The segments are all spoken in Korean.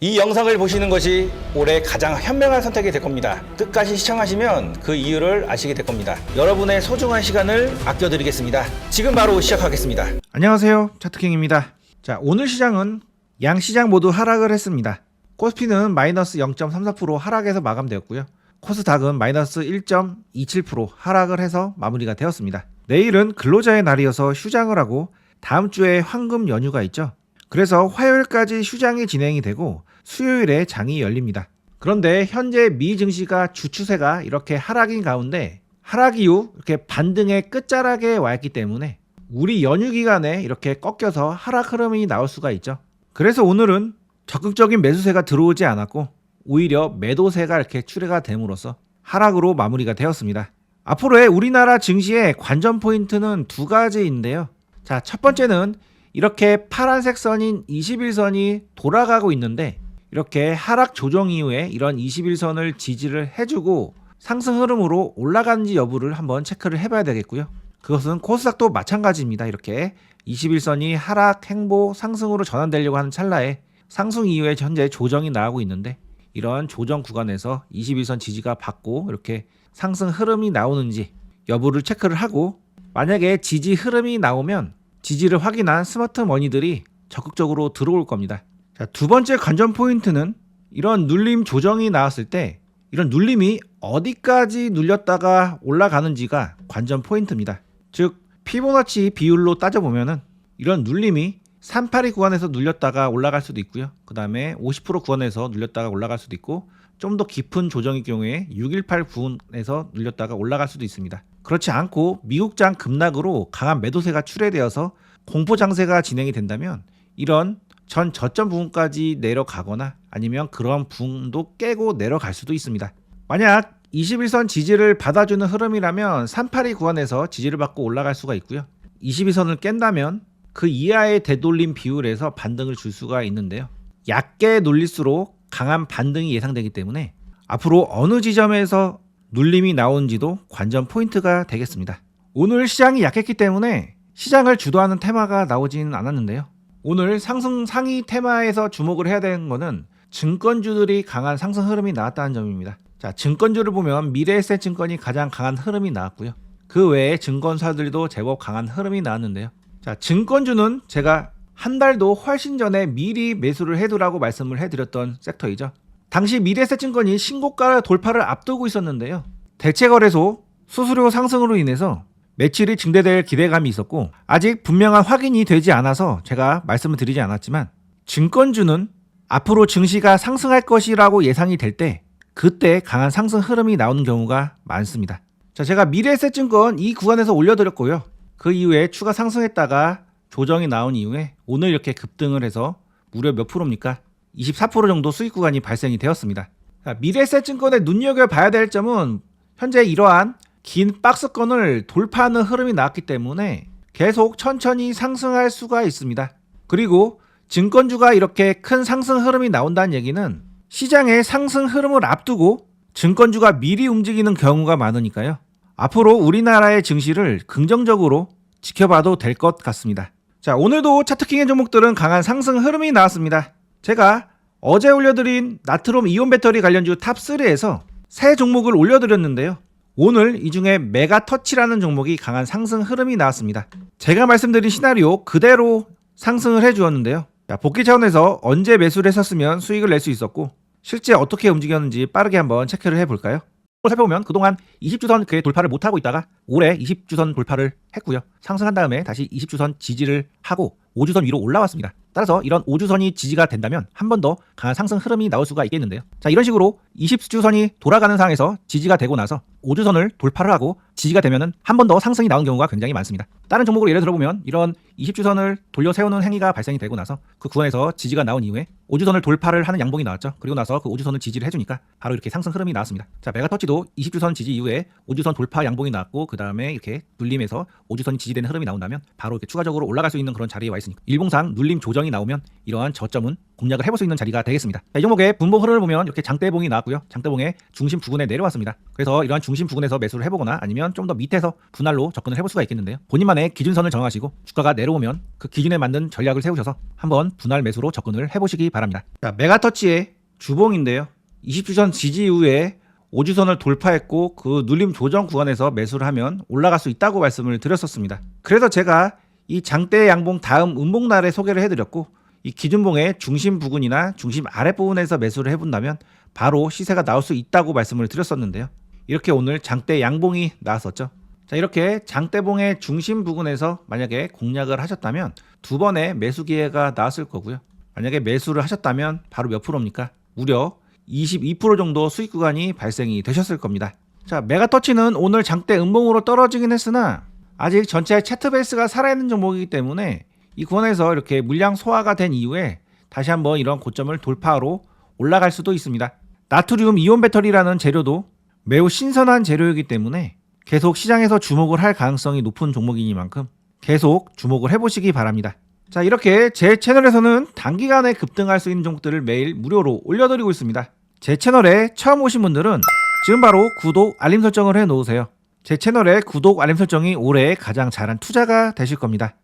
이 영상을 보시는 것이 올해 가장 현명한 선택이 될 겁니다. 끝까지 시청하시면 그 이유를 아시게 될 겁니다. 여러분의 소중한 시간을 아껴드리겠습니다. 지금 바로 시작하겠습니다. 안녕하세요, 차트킹입니다. 자, 오늘 시장은 양 시장 모두 하락을 했습니다. 코스피는 마이너스 0.34% 하락해서 마감되었고요. 코스닥은 마이너스 1.27% 하락을 해서 마무리가 되었습니다. 내일은 근로자의 날이어서 휴장을 하고 다음 주에 황금 연휴가 있죠. 그래서 화요일까지 휴장이 진행이 되고 수요일에 장이 열립니다. 그런데 현재 미 증시가 주추세가 이렇게 하락인 가운데 하락 이후 이렇게 반등의 끝자락에 와 있기 때문에 우리 연휴 기간에 이렇게 꺾여서 하락 흐름이 나올 수가 있죠. 그래서 오늘은 적극적인 매수세가 들어오지 않았고 오히려 매도세가 이렇게 출회가 됨으로써 하락으로 마무리가 되었습니다. 앞으로의 우리나라 증시의 관전 포인트는 두 가지인데요. 자, 첫 번째는 이렇게 파란색 선인 21선이 돌아가고 있는데 이렇게 하락 조정 이후에 이런 21선을 지지를 해주고 상승 흐름으로 올라가는지 여부를 한번 체크를 해봐야 되겠고요. 그것은 코스닥도 마찬가지입니다. 이렇게 21선이 하락 행보 상승으로 전환되려고 하는 찰나에 상승 이후에 현재 조정이 나오고 있는데 이런 조정 구간에서 21선 지지가 받고 이렇게 상승 흐름이 나오는지 여부를 체크를 하고 만약에 지지 흐름이 나오면 지지를 확인한 스마트 머니들이 적극적으로 들어올 겁니다. 자, 두 번째 관전 포인트는 이런 눌림 조정이 나왔을 때 이런 눌림이 어디까지 눌렸다가 올라가는지가 관전 포인트입니다. 즉 피보나치 비율로 따져보면은 이런 눌림이 382 구간에서 눌렸다가 올라갈 수도 있고요. 그 다음에 50% 구간에서 눌렸다가 올라갈 수도 있고 좀 더 깊은 조정의 경우에 618 구간에서 눌렸다가 올라갈 수도 있습니다. 그렇지 않고 미국장 급락으로 강한 매도세가 출회되어서 공포 장세가 진행이 된다면 이런 전 저점 부분까지 내려가거나 아니면 그런 부분도 깨고 내려갈 수도 있습니다. 만약 21선 지지를 받아주는 흐름이라면 382 구간에서 지지를 받고 올라갈 수가 있고요. 22선을 깬다면 그 이하의 되돌림 비율에서 반등을 줄 수가 있는데요. 얕게 눌릴수록 강한 반등이 예상되기 때문에 앞으로 어느 지점에서 눌림이 나오는지도 관전 포인트가 되겠습니다. 오늘 시장이 약했기 때문에 시장을 주도하는 테마가 나오지는 않았는데요. 오늘 상승 상위 테마에서 주목을 해야 되는 것은 증권주들이 강한 상승 흐름이 나왔다는 점입니다. 자, 증권주를 보면 미래에셋 증권이 가장 강한 흐름이 나왔고요. 그 외에 증권사들도 제법 강한 흐름이 나왔는데요. 자, 증권주는 제가 한 달도 훨씬 전에 미리 매수를 해두라고 말씀을 해드렸던 섹터이죠. 당시 미래에셋 증권이 신고가 돌파를 앞두고 있었는데요. 대체거래소 수수료 상승으로 인해서 매출이 증대될 기대감이 있었고 아직 분명한 확인이 되지 않아서 제가 말씀을 드리지 않았지만 증권주는 앞으로 증시가 상승할 것이라고 예상이 될 때 그때 강한 상승 흐름이 나오는 경우가 많습니다. 자, 제가 미래에셋 증권 이 구간에서 올려드렸고요. 그 이후에 추가 상승했다가 조정이 나온 이후에 오늘 이렇게 급등을 해서 무려 몇 프로입니까? 24% 정도 수익 구간이 발생이 되었습니다. 자, 미래에셋 증권에 눈여겨봐야 될 점은 현재 이러한 긴 박스권을 돌파하는 흐름이 나왔기 때문에 계속 천천히 상승할 수가 있습니다. 그리고 증권주가 이렇게 큰 상승 흐름이 나온다는 얘기는 시장의 상승 흐름을 앞두고 증권주가 미리 움직이는 경우가 많으니까요. 앞으로 우리나라의 증시를 긍정적으로 지켜봐도 될 것 같습니다. 자, 오늘도 차트킹의 종목들은 강한 상승 흐름이 나왔습니다. 제가 어제 올려드린 나트륨 이온 배터리 관련주 탑3에서 세 종목을 올려드렸는데요. 오늘 이 중에 메가터치라는 종목이 강한 상승 흐름이 나왔습니다. 제가 말씀드린 시나리오 그대로 상승을 해주었는데요. 자, 복귀 차원에서 언제 매수를 했었으면 수익을 낼 수 있었고 실제 어떻게 움직였는지 빠르게 한번 체크를 해볼까요? 살펴보면 그동안 20주선 그 돌파를 못하고 있다가 올해 20주선 돌파를 했고요. 상승한 다음에 다시 20주선 지지를 하고 5주선 위로 올라왔습니다. 따라서 이런 5주선이 지지가 된다면 한 번 더 강한 상승 흐름이 나올 수가 있겠는데요. 자, 이런 식으로 20주선이 돌아가는 상황에서 지지가 되고 나서 5주선을 돌파를 하고 지지가 되면은 한 번 더 상승이 나온 경우가 굉장히 많습니다. 다른 종목으로 예를 들어보면 이런 20주선을 돌려 세우는 행위가 발생이 되고 나서 그 구간에서 지지가 나온 이후에 5주선을 돌파를 하는 양봉이 나왔죠. 그리고 나서 그 5주선을 지지를 해주니까 바로 이렇게 상승 흐름이 나왔습니다. 자, 메가터치도 20주선 지지 이후에 5주선 돌파 양봉이 나왔고 그 다음에 이렇게 눌림에서 5주선이 지지되는 흐름이 나온다면 바로 이렇게 추가적으로 올라갈 수 있는 그런 자리에 와 있으니까 일봉상 눌림 조정이 양봉이 나오면 이러한 저점은 공략을 해볼 수 있는 자리가 되겠습니다. 자, 이 종목의 분봉 흐름을 보면 이렇게 장대봉이 나왔고요. 장대봉의 중심 부근에 내려왔습니다. 그래서 이러한 중심 부근에서 매수를 해보거나 아니면 좀 더 밑에서 분할로 접근을 해볼 수가 있겠는데요. 본인만의 기준선을 정하시고 주가가 내려오면 그 기준에 맞는 전략을 세우셔서 한번 분할 매수로 접근을 해보시기 바랍니다. 자, 메가터치의 주봉인데요. 20주선 지지 이후에 5주선을 돌파했고 그 눌림 조정 구간에서 매수를 하면 올라갈 수 있다고 말씀을 드렸었습니다. 그래서 제가 이 장대 양봉 다음 음봉날에 소개를 해드렸고 이 기준봉의 중심 부근이나 중심 아랫부분에서 매수를 해본다면 바로 시세가 나올 수 있다고 말씀을 드렸었는데요. 이렇게 오늘 장대 양봉이 나왔었죠. 자, 이렇게 장대봉의 중심 부근에서 만약에 공략을 하셨다면 두 번의 매수 기회가 나왔을 거고요. 만약에 매수를 하셨다면 바로 몇 프로입니까? 무려 22% 정도 수익 구간이 발생이 되셨을 겁니다. 자, 메가터치는 오늘 장대 음봉으로 떨어지긴 했으나 아직 전체 차트 베이스가 살아있는 종목이기 때문에 이 구간에서 이렇게 물량 소화가 된 이후에 다시 한번 이런 고점을 돌파하러 올라갈 수도 있습니다. 나트륨 이온 배터리라는 재료도 매우 신선한 재료이기 때문에 계속 시장에서 주목을 할 가능성이 높은 종목이니만큼 계속 주목을 해보시기 바랍니다. 자, 이렇게 제 채널에서는 단기간에 급등할 수 있는 종목들을 매일 무료로 올려드리고 있습니다. 제 채널에 처음 오신 분들은 지금 바로 구독, 알림 설정을 해 놓으세요. 제 채널의 구독, 알림 설정이 올해 가장 잘한 투자가 되실 겁니다.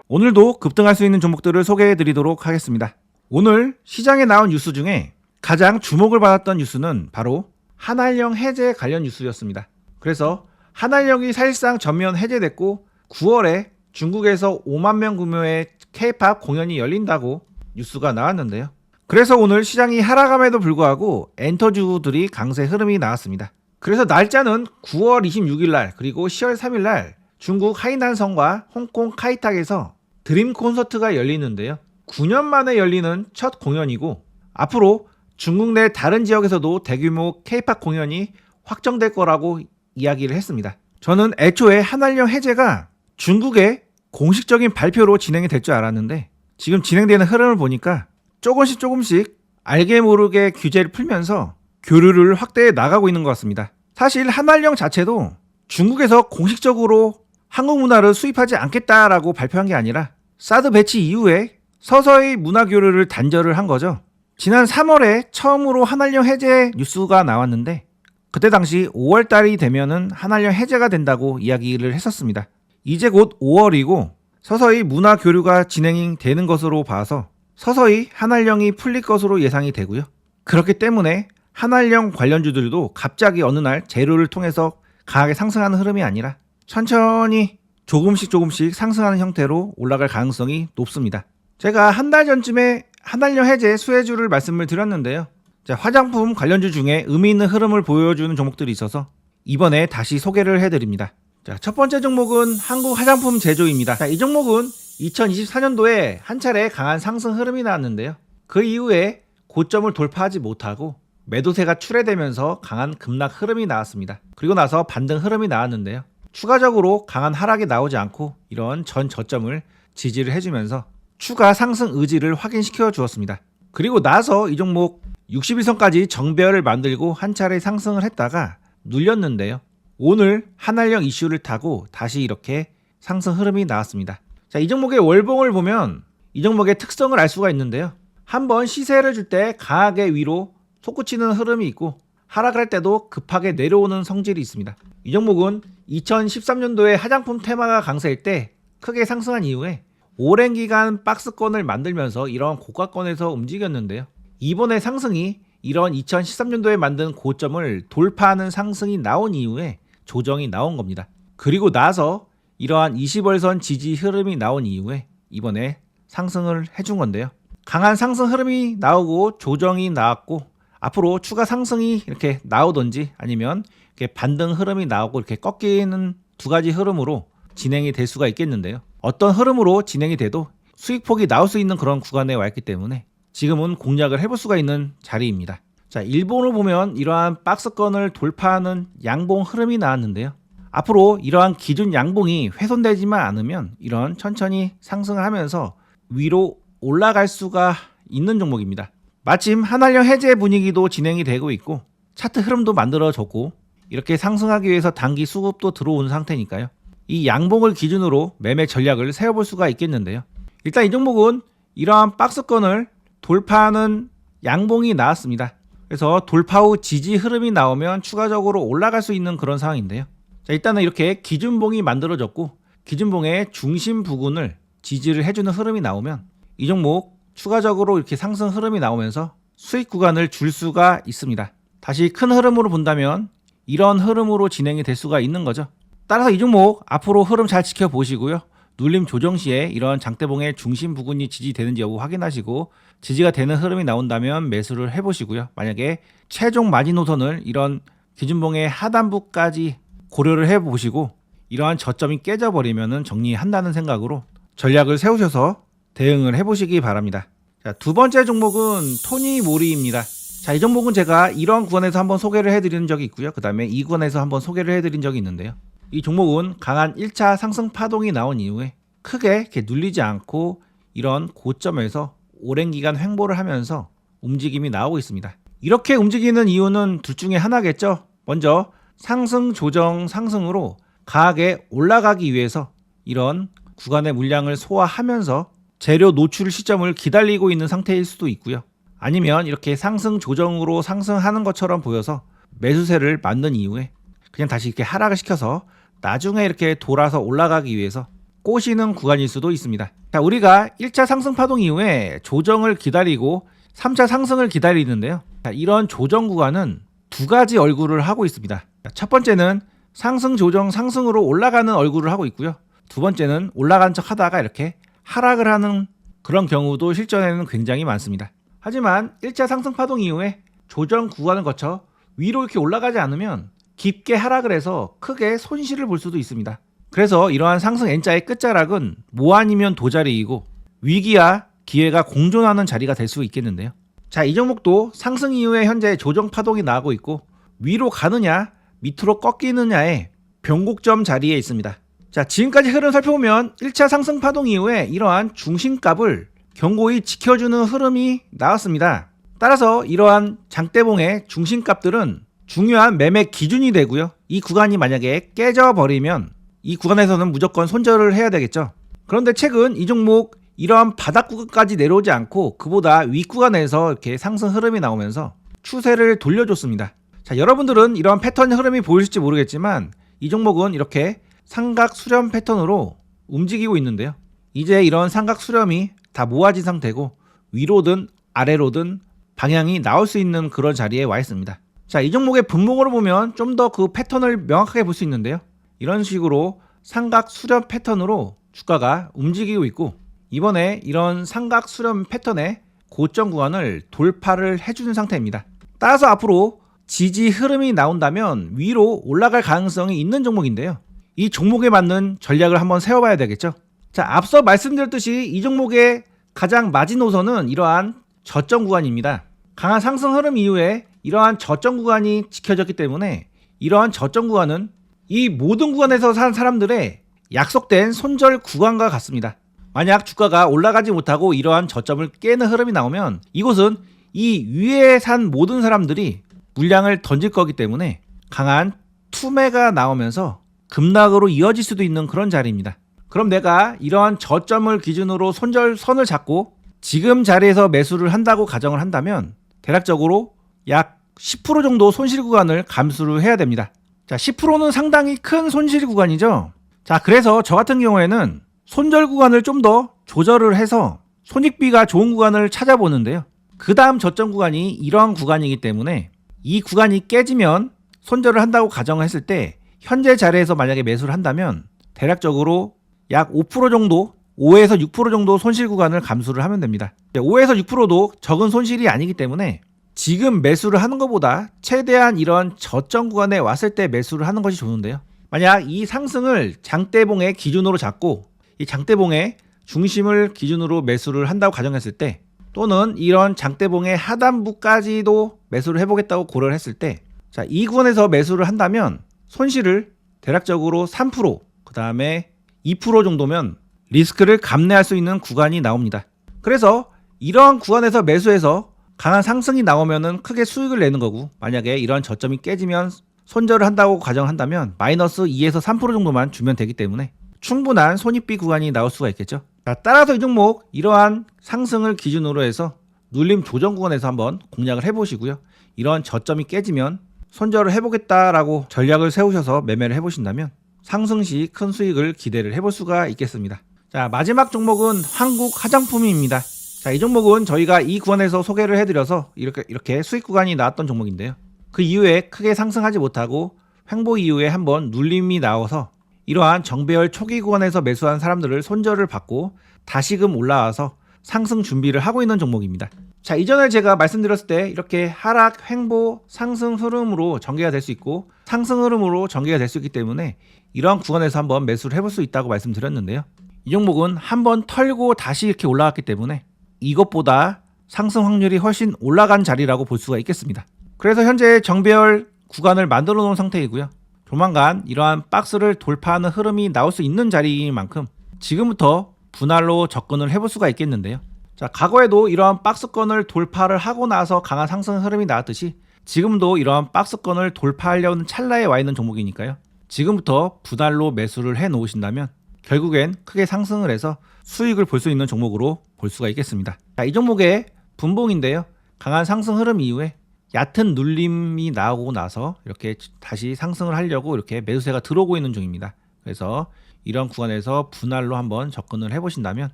오늘도 급등할 수 있는 종목들을 소개해 드리도록 하겠습니다. 오늘 시장에 나온 뉴스 중에 가장 주목을 받았던 뉴스는 바로 한알령 해제 관련 뉴스였습니다. 그래서 한알령이 사실상 전면 해제됐고 9월에 중국에서 5만 명 규모의 K-POP 공연이 열린다고 뉴스가 나왔는데요. 그래서 오늘 시장이 하락함에도 불구하고 엔터주들이 강세 흐름이 나왔습니다. 그래서 날짜는 9월 26일 날 그리고 10월 3일 날 중국 하이난성과 홍콩 카이탁에서 드림 콘서트가 열리는데요. 9년 만에 열리는 첫 공연이고 앞으로 중국 내 다른 지역에서도 대규모 K-POP 공연이 확정될 거라고 이야기를 했습니다. 저는 애초에 한알령 해제가 중국의 공식적인 발표로 진행이 될 줄 알았는데 지금 진행되는 흐름을 보니까 조금씩 알게 모르게 규제를 풀면서 교류를 확대해 나가고 있는 것 같습니다. 사실 한알령 자체도 중국에서 공식적으로 한국 문화를 수입하지 않겠다라고 발표한 게 아니라 사드 배치 이후에 서서히 문화 교류를 단절을 한 거죠. 지난 3월에 처음으로 한알령 해제 뉴스가 나왔는데 그때 당시 5월 달이 되면은 한알령 해제가 된다고 이야기를 했었습니다. 이제 곧 5월이고 서서히 문화 교류가 진행이 되는 것으로 봐서 서서히 한알령이 풀릴 것으로 예상이 되고요. 그렇기 때문에 한알령 관련주들도 갑자기 어느 날 재료를 통해서 강하게 상승하는 흐름이 아니라 천천히 조금씩 상승하는 형태로 올라갈 가능성이 높습니다. 제가 한 달 전쯤에 한알령 해제 수혜주를 말씀을 드렸는데요. 자, 화장품 관련주 중에 의미 있는 흐름을 보여주는 종목들이 있어서 이번에 다시 소개를 해드립니다. 자, 첫 번째 종목은 한국 화장품 제조입니다. 자, 이 종목은 2024년도에 한 차례 강한 상승 흐름이 나왔는데요. 그 이후에 고점을 돌파하지 못하고 매도세가 출회되면서 강한 급락 흐름이 나왔습니다. 그리고 나서 반등 흐름이 나왔는데요. 추가적으로 강한 하락이 나오지 않고 이런 전 저점을 지지를 해주면서 추가 상승 의지를 확인시켜 주었습니다. 그리고 나서 이 종목 61선까지 정배열을 만들고 한 차례 상승을 했다가 눌렸는데요. 오늘 한알령 이슈를 타고 다시 이렇게 상승 흐름이 나왔습니다. 자, 이 종목의 월봉을 보면 이 종목의 특성을 알 수가 있는데요. 한번 시세를 줄 때 강하게 위로 솟구치는 흐름이 있고 하락을 할 때도 급하게 내려오는 성질이 있습니다. 이 종목은 2013년도에 화장품 테마가 강세일 때 크게 상승한 이후에 오랜 기간 박스권을 만들면서 이런 고가권에서 움직였는데요. 이번에 상승이 이런 2013년도에 만든 고점을 돌파하는 상승이 나온 이후에 조정이 나온 겁니다. 그리고 나서 이러한 20월선 지지 흐름이 나온 이후에 이번에 상승을 해준 건데요. 강한 상승 흐름이 나오고 조정이 나왔고 앞으로 추가 상승이 이렇게 나오든지 아니면 이렇게 반등 흐름이 나오고 이렇게 꺾이는 두 가지 흐름으로 진행이 될 수가 있겠는데요. 어떤 흐름으로 진행이 돼도 수익폭이 나올 수 있는 그런 구간에 와 있기 때문에 지금은 공략을 해볼 수가 있는 자리입니다. 자, 일본으로 보면 이러한 박스권을 돌파하는 양봉 흐름이 나왔는데요. 앞으로 이러한 기준 양봉이 훼손되지만 않으면 이런 천천히 상승을 하면서 위로 올라갈 수가 있는 종목입니다. 마침 한알령 해제 분위기도 진행이 되고 있고 차트 흐름도 만들어졌고 이렇게 상승하기 위해서 단기 수급도 들어온 상태니까요. 이 양봉을 기준으로 매매 전략을 세워볼 수가 있겠는데요. 일단 이 종목은 이러한 박스권을 돌파하는 양봉이 나왔습니다. 그래서 돌파 후 지지 흐름이 나오면 추가적으로 올라갈 수 있는 그런 상황인데요. 자, 일단은 이렇게 기준봉이 만들어졌고 기준봉의 중심 부근을 지지를 해주는 흐름이 나오면 이 종목 추가적으로 이렇게 상승 흐름이 나오면서 수익 구간을 줄 수가 있습니다. 다시 큰 흐름으로 본다면 이런 흐름으로 진행이 될 수가 있는 거죠. 따라서 이 종목 앞으로 흐름 잘 지켜보시고요. 눌림 조정 시에 이런 장대봉의 중심 부근이 지지되는지 여부 확인하시고 지지가 되는 흐름이 나온다면 매수를 해보시고요. 만약에 최종 마지노선을 이런 기준봉의 하단부까지 고려를 해보시고 이러한 저점이 깨져버리면 정리한다는 생각으로 전략을 세우셔서 대응을 해보시기 바랍니다. 자, 두 번째 종목은 토니모리입니다. 자, 이 종목은 제가 이런 구간에서 한번 소개를 해드리는 적이 있고요. 그 다음에 이 구간에서 한번 소개를 해드린 적이 있는데요. 이 종목은 강한 1차 상승 파동이 나온 이후에 크게 이렇게 눌리지 않고 이런 고점에서 오랜 기간 횡보를 하면서 움직임이 나오고 있습니다. 이렇게 움직이는 이유는 둘 중에 하나겠죠. 먼저 상승 조정 상승으로 강하게 올라가기 위해서 이런 구간의 물량을 소화하면서 재료 노출 시점을 기다리고 있는 상태일 수도 있고요. 아니면 이렇게 상승 조정으로 상승하는 것처럼 보여서 매수세를 만든 이후에 그냥 다시 이렇게 하락을 시켜서 나중에 이렇게 돌아서 올라가기 위해서 꼬시는 구간일 수도 있습니다. 자, 우리가 1차 상승 파동 이후에 조정을 기다리고 3차 상승을 기다리는데요. 자, 이런 조정 구간은 두 가지 얼굴을 하고 있습니다. 자, 첫 번째는 상승 조정 상승으로 올라가는 얼굴을 하고 있고요. 두 번째는 올라간 척 하다가 이렇게 하락을 하는 그런 경우도 실전에는 굉장히 많습니다. 하지만 1차 상승 파동 이후에 조정 구간을 거쳐 위로 이렇게 올라가지 않으면 깊게 하락을 해서 크게 손실을 볼 수도 있습니다. 그래서 이러한 상승 N자의 끝자락은 뭐 아니면 도자리이고 위기와 기회가 공존하는 자리가 될 수 있겠는데요. 자, 이 종목도 상승 이후에 현재 조정 파동이 나오고 있고 위로 가느냐 밑으로 꺾이느냐의 변곡점 자리에 있습니다. 자, 지금까지 흐름 살펴보면 1차 상승 파동 이후에 이러한 중심값을 견고히 지켜주는 흐름이 나왔습니다. 따라서 이러한 장대봉의 중심값들은 중요한 매매 기준이 되고요. 이 구간이 만약에 깨져버리면 이 구간에서는 무조건 손절을 해야 되겠죠. 그런데 최근 이 종목 이러한 바닥 구간까지 내려오지 않고 그보다 윗구간에서 이렇게 상승 흐름이 나오면서 추세를 돌려줬습니다. 자, 여러분들은 이러한 패턴 흐름이 보이실지 모르겠지만 이 종목은 이렇게 삼각 수렴 패턴으로 움직이고 있는데요. 이제 이런 삼각 수렴이 다 모아진 상태고 위로든 아래로든 방향이 나올 수 있는 그런 자리에 와 있습니다. 자, 이 종목의 분봉으로 보면 좀 더 그 패턴을 명확하게 볼 수 있는데요. 이런 식으로 삼각 수렴 패턴으로 주가가 움직이고 있고 이번에 이런 삼각 수렴 패턴의 고점 구간을 돌파를 해주는 상태입니다. 따라서 앞으로 지지 흐름이 나온다면 위로 올라갈 가능성이 있는 종목인데요. 이 종목에 맞는 전략을 한번 세워봐야 되겠죠. 자, 앞서 말씀드렸듯이 이 종목의 가장 마지노선은 이러한 저점 구간입니다. 강한 상승 흐름 이후에 이러한 저점 구간이 지켜졌기 때문에 이러한 저점 구간은 이 모든 구간에서 산 사람들의 약속된 손절 구간과 같습니다. 만약 주가가 올라가지 못하고 이러한 저점을 깨는 흐름이 나오면 이곳은 이 위에 산 모든 사람들이 물량을 던질 거기 때문에 강한 투매가 나오면서 급락으로 이어질 수도 있는 그런 자리입니다. 그럼 내가 이러한 저점을 기준으로 손절선을 잡고 지금 자리에서 매수를 한다고 가정을 한다면 대략적으로 약 10% 정도 손실 구간을 감수를 해야 됩니다. 자, 10%는 상당히 큰 손실 구간이죠. 자, 그래서 저 같은 경우에는 손절 구간을 좀 더 조절을 해서 손익비가 좋은 구간을 찾아보는데요. 그 다음 저점 구간이 이러한 구간이기 때문에 이 구간이 깨지면 손절을 한다고 가정했을 때 현재 자리에서 만약에 매수를 한다면 대략적으로 약 5% 정도 5에서 6% 정도 손실 구간을 감수를 하면 됩니다. 5에서 6%도 적은 손실이 아니기 때문에 지금 매수를 하는 것보다 최대한 이런 저점 구간에 왔을 때 매수를 하는 것이 좋은데요. 만약 이 상승을 장대봉의 기준으로 잡고 이 장대봉의 중심을 기준으로 매수를 한다고 가정했을 때 또는 이런 장대봉의 하단부까지도 매수를 해보겠다고 고려를 했을 때 자, 이 구간에서 매수를 한다면 손실을 대략적으로 3% 그 다음에 2% 정도면 리스크를 감내할 수 있는 구간이 나옵니다. 그래서 이러한 구간에서 매수해서 강한 상승이 나오면은 크게 수익을 내는 거고 만약에 이런 저점이 깨지면 손절을 한다고 가정한다면 마이너스 2에서 3% 정도만 주면 되기 때문에 충분한 손익비 구간이 나올 수가 있겠죠. 자, 따라서 이 종목 이러한 상승을 기준으로 해서 눌림 조정 구간에서 한번 공략을 해보시고요. 이러한 저점이 깨지면 손절을 해보겠다라고 전략을 세우셔서 매매를 해보신다면 상승 시 큰 수익을 기대를 해볼 수가 있겠습니다. 자, 마지막 종목은 한국 화장품입니다. 자, 이 종목은 저희가 이 구간에서 소개를 해드려서 이렇게 수익 구간이 나왔던 종목인데요. 그 이후에 크게 상승하지 못하고 횡보 이후에 한번 눌림이 나와서 이러한 정배열 초기 구간에서 매수한 사람들을 손절을 받고 다시금 올라와서 상승 준비를 하고 있는 종목입니다. 자, 이전에 제가 말씀드렸을 때 이렇게 하락, 횡보, 상승 흐름으로 전개가 될 수 있고 상승 흐름으로 전개가 될 수 있기 때문에 이러한 구간에서 한번 매수를 해볼 수 있다고 말씀드렸는데요. 이 종목은 한번 털고 다시 이렇게 올라왔기 때문에 이것보다 상승 확률이 훨씬 올라간 자리라고 볼 수가 있겠습니다. 그래서 현재 정배열 구간을 만들어 놓은 상태이고요. 조만간 이러한 박스를 돌파하는 흐름이 나올 수 있는 자리인 만큼 지금부터 분할로 접근을 해볼 수가 있겠는데요. 자, 과거에도 이러한 박스권을 돌파를 하고 나서 강한 상승 흐름이 나왔듯이 지금도 이러한 박스권을 돌파하려는 찰나에 와 있는 종목이니까요. 지금부터 분할로 매수를 해 놓으신다면 결국엔 크게 상승을 해서 수익을 볼 수 있는 종목으로 볼 수가 있겠습니다. 자, 이 종목의 분봉인데요. 강한 상승 흐름 이후에 얕은 눌림이 나오고 나서 이렇게 다시 상승을 하려고 이렇게 매수세가 들어오고 있는 중입니다. 그래서 이런 구간에서 분할로 한번 접근을 해보신다면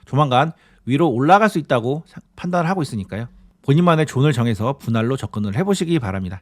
조만간 위로 올라갈 수 있다고 판단을 하고 있으니까요. 본인만의 존을 정해서 분할로 접근을 해보시기 바랍니다.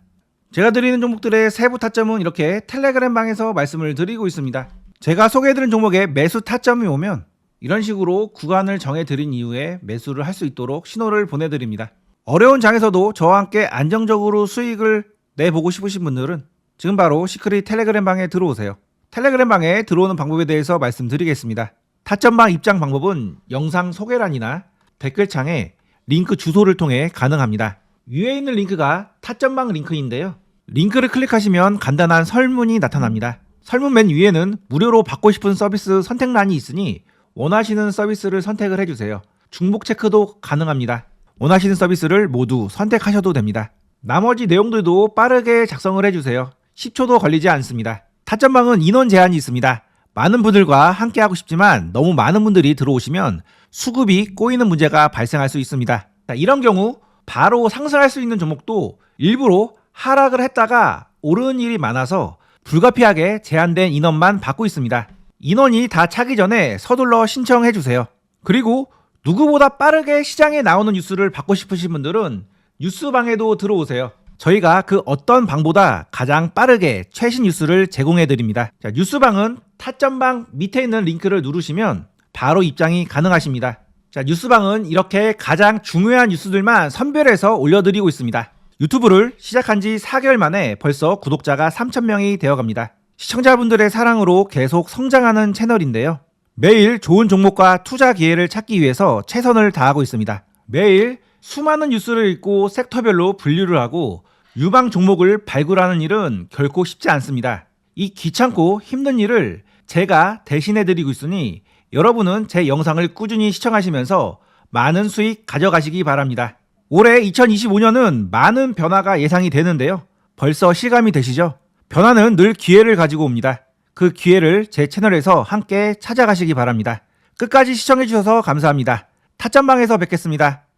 제가 드리는 종목들의 세부 타점은 이렇게 텔레그램 방에서 말씀을 드리고 있습니다. 제가 소개해드린 종목에 매수 타점이 오면 이런 식으로 구간을 정해드린 이후에 매수를 할 수 있도록 신호를 보내드립니다. 어려운 장에서도 저와 함께 안정적으로 수익을 내보고 싶으신 분들은 지금 바로 시크릿 텔레그램 방에 들어오세요. 텔레그램 방에 들어오는 방법에 대해서 말씀드리겠습니다. 타점방 입장 방법은 영상 소개란이나 댓글창에 링크 주소를 통해 가능합니다. 위에 있는 링크가 타점방 링크인데요. 링크를 클릭하시면 간단한 설문이 나타납니다. 설문 맨 위에는 무료로 받고 싶은 서비스 선택란이 있으니 원하시는 서비스를 선택을 해주세요. 중복 체크도 가능합니다. 원하시는 서비스를 모두 선택하셔도 됩니다. 나머지 내용들도 빠르게 작성을 해주세요. 10초도 걸리지 않습니다. 타점방은 인원 제한이 있습니다. 많은 분들과 함께 하고 싶지만 너무 많은 분들이 들어오시면 수급이 꼬이는 문제가 발생할 수 있습니다. 자, 이런 경우 바로 상승할 수 있는 종목도 일부러 하락을 했다가 오르는 일이 많아서 불가피하게 제한된 인원만 받고 있습니다. 인원이 다 차기 전에 서둘러 신청해 주세요. 그리고 누구보다 빠르게 시장에 나오는 뉴스를 받고 싶으신 분들은 뉴스방에도 들어오세요. 저희가 그 어떤 방보다 가장 빠르게 최신 뉴스를 제공해 드립니다. 자, 뉴스방은 타점방 밑에 있는 링크를 누르시면 바로 입장이 가능하십니다. 자, 뉴스방은 이렇게 가장 중요한 뉴스들만 선별해서 올려드리고 있습니다. 유튜브를 시작한 지 4개월 만에 벌써 구독자가 3,000명이 되어갑니다. 시청자분들의 사랑으로 계속 성장하는 채널인데요. 매일 좋은 종목과 투자 기회를 찾기 위해서 최선을 다하고 있습니다. 매일 수많은 뉴스를 읽고 섹터별로 분류를 하고 유망 종목을 발굴하는 일은 결코 쉽지 않습니다. 이 귀찮고 힘든 일을 제가 대신해드리고 있으니 여러분은 제 영상을 꾸준히 시청하시면서 많은 수익 가져가시기 바랍니다. 올해 2025년은 많은 변화가 예상이 되는데요. 벌써 실감이 되시죠? 변화는 늘 기회를 가지고 옵니다. 그 기회를 제 채널에서 함께 찾아가시기 바랍니다. 끝까지 시청해주셔서 감사합니다. 타점방에서 뵙겠습니다.